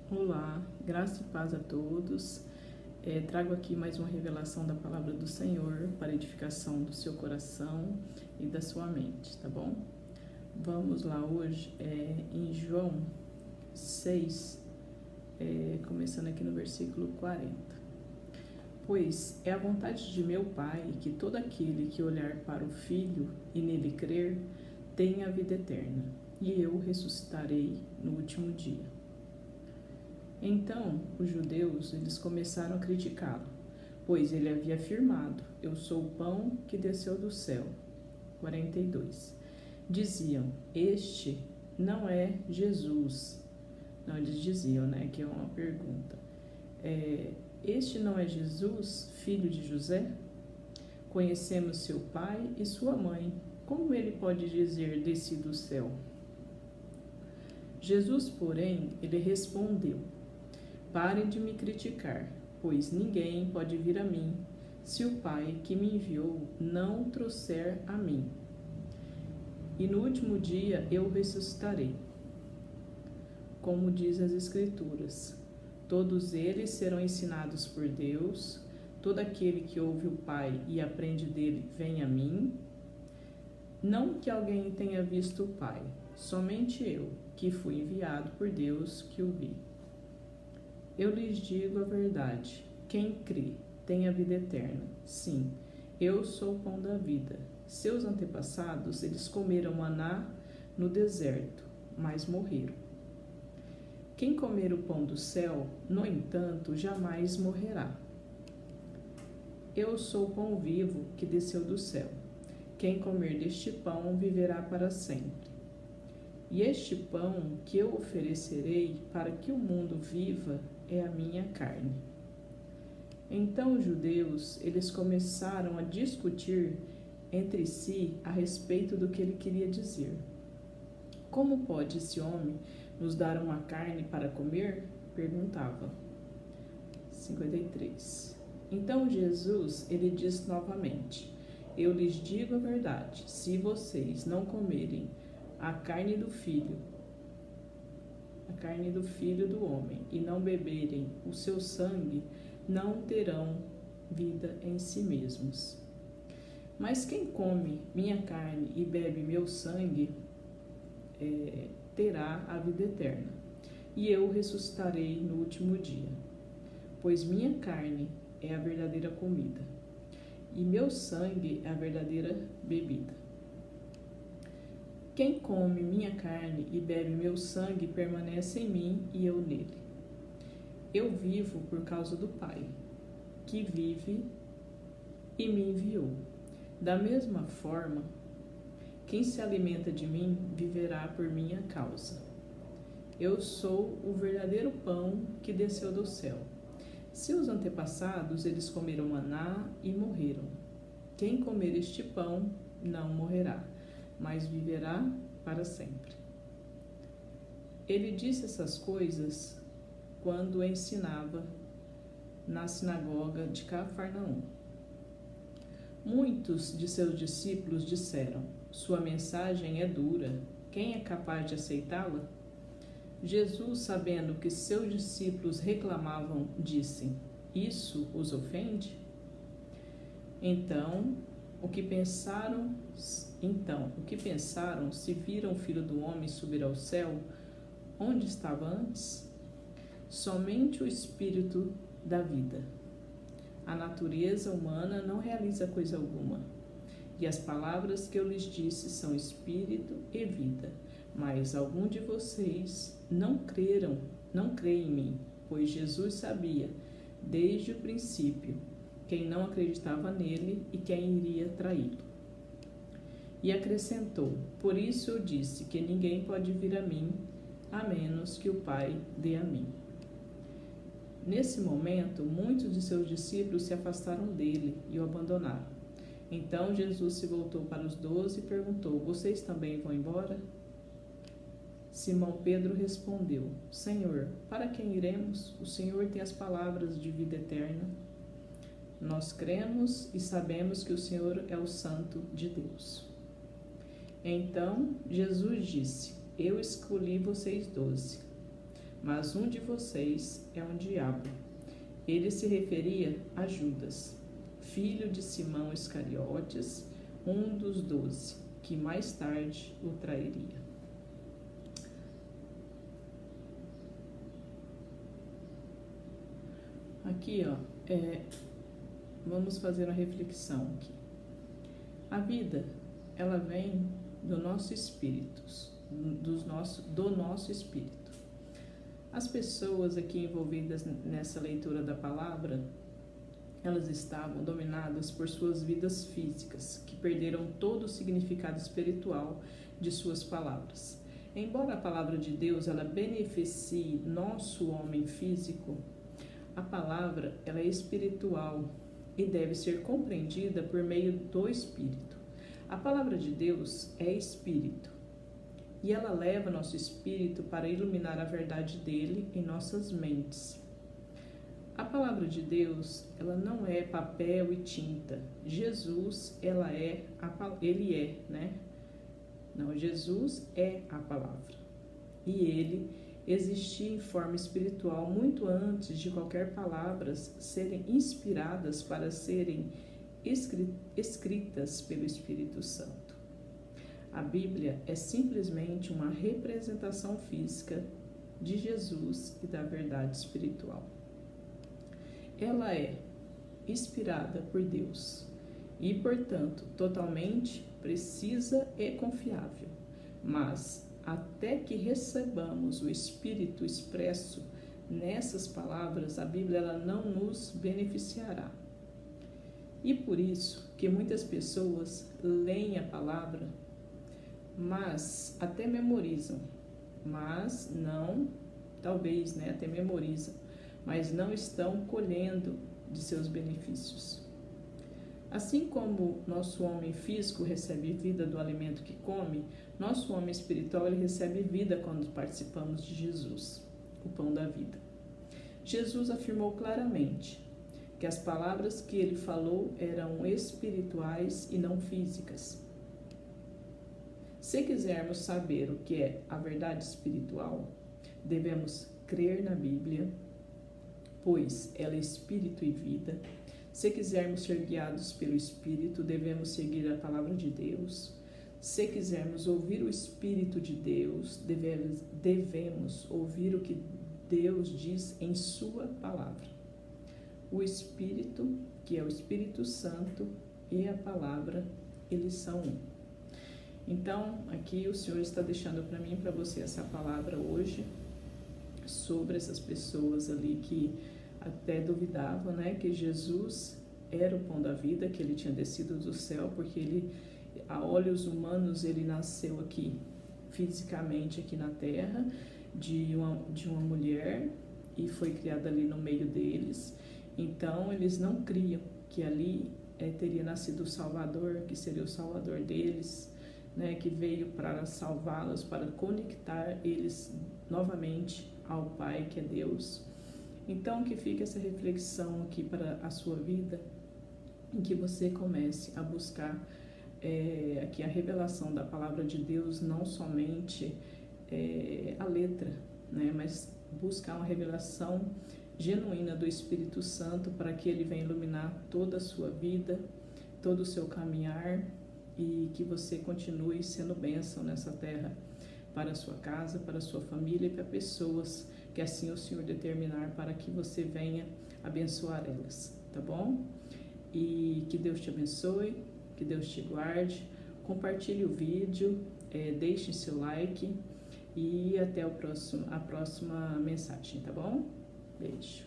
Olá, graça e paz a todos. Trago aqui mais uma revelação da palavra do Senhor para edificação do seu coração e da sua mente, tá bom? Vamos lá hoje em João 6, começando aqui no versículo 40. Pois é a vontade de meu Pai que todo aquele que olhar para o Filho e nele crer tenha a vida eterna, e eu ressuscitarei no último dia. Então, os judeus, eles começaram a criticá-lo, pois ele havia afirmado, eu sou o pão que desceu do céu. 42. Diziam, este não é Jesus. Não, eles diziam, né, que é uma pergunta. Este não é Jesus, filho de José? Conhecemos seu pai e sua mãe. Como ele pode dizer, desci do céu? Jesus, porém, ele respondeu, parem de me criticar, pois ninguém pode vir a mim se o Pai que me enviou não o trouxer a mim. E no último dia eu ressuscitarei. Como diz as Escrituras, todos eles serão ensinados por Deus, todo aquele que ouve o Pai e aprende dele vem a mim. Não que alguém tenha visto o Pai, somente eu, que fui enviado por Deus, que o vi. Eu lhes digo a verdade, quem crê tem a vida eterna. Sim, eu sou o pão da vida. Seus antepassados, eles comeram maná no deserto, mas morreram. Quem comer o pão do céu, no entanto, jamais morrerá. Eu sou o pão vivo que desceu do céu. Quem comer deste pão viverá para sempre. E este pão que eu oferecerei para que o mundo viva é a minha carne. Então os judeus, eles começaram a discutir entre si a respeito do que ele queria dizer. Como pode esse homem nos dar uma carne para comer? Perguntava. 53. Então Jesus, ele diz novamente, eu lhes digo a verdade, se vocês não comerem a carne do filho do homem, e não beberem o seu sangue, não terão vida em si mesmos. Mas quem come minha carne e bebe meu sangue, terá a vida eterna, e eu ressuscitarei no último dia. Pois minha carne é a verdadeira comida, e meu sangue é a verdadeira bebida. Quem come minha carne e bebe meu sangue permanece em mim e eu nele. Eu vivo por causa do Pai, que vive e me enviou. Da mesma forma, quem se alimenta de mim viverá por minha causa. Eu sou o verdadeiro pão que desceu do céu. Seus antepassados, eles comeram maná e morreram. Quem comer este pão não morrerá, mas viverá para sempre. Ele disse essas coisas quando ensinava na sinagoga de Cafarnaum. Muitos de seus discípulos disseram, sua mensagem é dura, quem é capaz de aceitá-la? Jesus, sabendo que seus discípulos reclamavam, disse, isso os ofende? Então, o que pensaram, se viram o Filho do Homem subir ao céu, onde estava antes? Somente o Espírito da vida. A natureza humana não realiza coisa alguma. E as palavras que eu lhes disse são Espírito e vida. Mas algum de vocês não creem em mim, pois Jesus sabia, desde o princípio, quem não acreditava nele e quem iria traí-lo. E acrescentou, por isso eu disse que ninguém pode vir a mim, a menos que o Pai dê a mim. Nesse momento, muitos de seus discípulos se afastaram dele e o abandonaram. Então Jesus se voltou para os 12 e perguntou, vocês também vão embora? Simão Pedro respondeu, Senhor, para quem iremos? O Senhor tem as palavras de vida eterna. Nós cremos e sabemos que o Senhor é o Santo de Deus. Então Jesus disse, eu escolhi vocês 12, mas um de vocês é um diabo. Ele se referia a Judas, filho de Simão Iscariotes, um dos 12, que mais tarde o trairia. Aqui, vamos fazer uma reflexão aqui. A vida, ela vem do nosso espírito, do nosso espírito. As pessoas aqui envolvidas nessa leitura da palavra, elas estavam dominadas por suas vidas físicas, que perderam todo o significado espiritual de suas palavras. Embora a palavra de Deus ela beneficie nosso homem físico, a palavra ela é espiritual e deve ser compreendida por meio do Espírito. A palavra de Deus é Espírito e ela leva nosso espírito para iluminar a verdade dele em nossas mentes. A palavra de Deus, ela não é papel e tinta. Jesus, ele é, né? Não, Jesus é a palavra. E ele existia em forma espiritual muito antes de qualquer palavras serem inspiradas para serem escritas pelo Espírito Santo. A Bíblia é simplesmente uma representação física de Jesus e da verdade espiritual. Ela é inspirada por Deus e, portanto, totalmente precisa e confiável, mas até que recebamos o Espírito expresso nessas palavras, a Bíblia ela não nos beneficiará. E por isso que muitas pessoas leem a palavra, mas até memorizam, mas não, talvez, né, até memorizam, mas não estão colhendo de seus benefícios. Assim como nosso homem físico recebe vida do alimento que come, nosso homem espiritual ele recebe vida quando participamos de Jesus, o pão da vida. Jesus afirmou claramente que as palavras que ele falou eram espirituais e não físicas. Se quisermos saber o que é a verdade espiritual, devemos crer na Bíblia, pois ela é espírito e vida. Se quisermos ser guiados pelo Espírito, devemos seguir a palavra de Deus. Se quisermos ouvir o Espírito de Deus, devemos ouvir o que Deus diz em sua palavra. O Espírito, que é o Espírito Santo, e a palavra, eles são um. Então, aqui o Senhor está deixando para mim e para você essa palavra hoje sobre essas pessoas ali que até duvidavam, né, que Jesus era o pão da vida, que ele tinha descido do céu, porque ele, a olhos humanos, ele nasceu aqui, fisicamente aqui na terra, de uma mulher e foi criado ali no meio deles. Então, eles não criam que ali teria nascido o Salvador, que seria o Salvador deles, né, que veio para salvá-los, para conectar eles novamente ao Pai, que é Deus. Então, que fique essa reflexão aqui para a sua vida, em que você comece a buscar aqui a revelação da palavra de Deus, não somente a letra, né, mas buscar uma revelação genuína do Espírito Santo para que ele venha iluminar toda a sua vida, todo o seu caminhar, e que você continue sendo bênção nessa terra para a sua casa, para a sua família e para pessoas que assim o Senhor determinar para que você venha abençoar elas, tá bom? E que Deus te abençoe, que Deus te guarde, compartilhe o vídeo, deixe seu like e até a próxima mensagem, tá bom? Beijo.